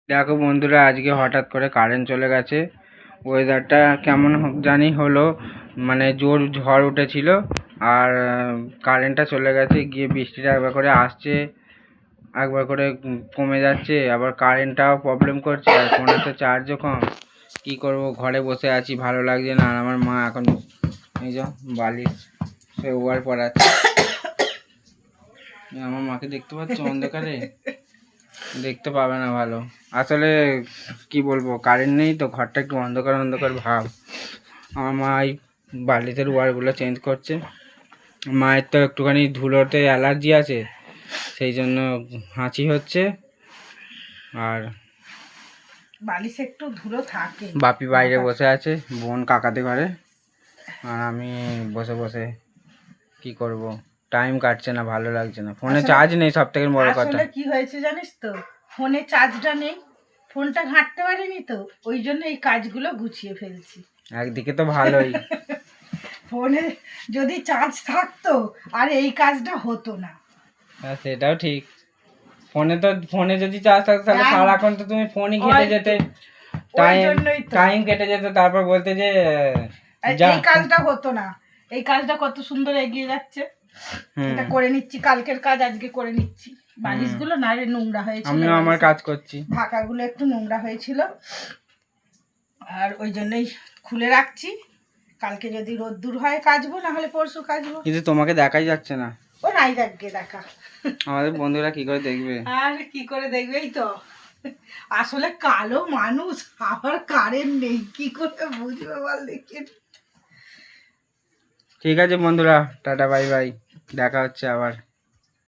দেখো বন্ধুরা, আজকে হঠাৎ করে কারেন্ট চলে গেছে। ওয়েদারটা কেমন জানি হলো, মানে জোর ঝড় উঠেছিল আর কারেন্টটা চলে গেছে। গিয়ে বৃষ্টিটা একবার করে আসছে, একবার করে কমে যাচ্ছে, আবার কারেন্টটাও প্রবলেম করছে। আর ফোনে তো চার্জও কম। কী করবো, ঘরে বসে আছি, ভালো লাগছে না। আর আমার মা এখন এই যে বালিশ সে ওয়ার পড়াচ্ছে। আমার মাকে দেখতে পাচ্ছ অন্ধকারে? দেখতে পাবে না ভালো। আসলে কি বলবো, কারেন্ট নেই তো, ঘরটা একটু অন্ধকার অন্ধকার ভাব। আমার মা এই বালিশের ওয়ারগুলো চেঞ্জ করছে। মায়ের তো একটুখানি ধুলোতে অ্যালার্জি আছে, সেই জন্য হাঁচি হচ্ছে। আর বালিশে একটু ধুলো থাকে। বাপি বাইরে বসে আছে, বোন কাকাতে ঘরে। আর আমি বসে বসে কি করব, টাইম কাটছে না, ভালো লাগছে না। ফোনে চার্জ নেই, সব থেকে বড় কথা। আসলে কি হয়েছে জানিস তো, ফোনে চার্জটা নেই, ফোনটা ঘাঁটতে পারিনি তো, ওই জন্য এই কাজগুলো গুছিয়ে ফেলছি। একদিকে তো ভালোই। ফোনে যদি চার্জ থাকতো আর এই কাজটা হতো না। হ্যাঁ, সেটাও ঠিক। ফোনে যদি চার্জ থাকতো তাহলে সারাক্ষণ তো তুমি ফোনই ঘেটে যেতে, টাইম কেটে যেত। তারপর বলতে যে এই কাজটা হতো না। এই কাজটা কত সুন্দর এগিয়ে যাচ্ছে। এটা করে নিচ্ছি, কালকের কাজ আজকে করে নিচ্ছি। বালিশগুলো না রে নোংরা হয়েছিল, আমিও আমার কাজ করছি। ঢাকাগুলো একটু নোংরা হয়েছিল আর ওই জন্যই খুলে রাখছি। কালকে যদি রোদ্দুর হয় কাচবো, না হলে পরশু কাচবো। কিন্তু তোমাকে দেখাই যাচ্ছে না। ও নাই দেখবে, দেখা আমাদের বন্ধুরা কি করে দেখবে? আর কি করে দেখবেই তো। আসলে কালো মানুষ, আবার কারেন্ট নেই, কি করে বুঝবে বল দেখি। ঠিক আছে বন্ধুরা, টাটা বাই বাই, দেখা হচ্ছে আবার।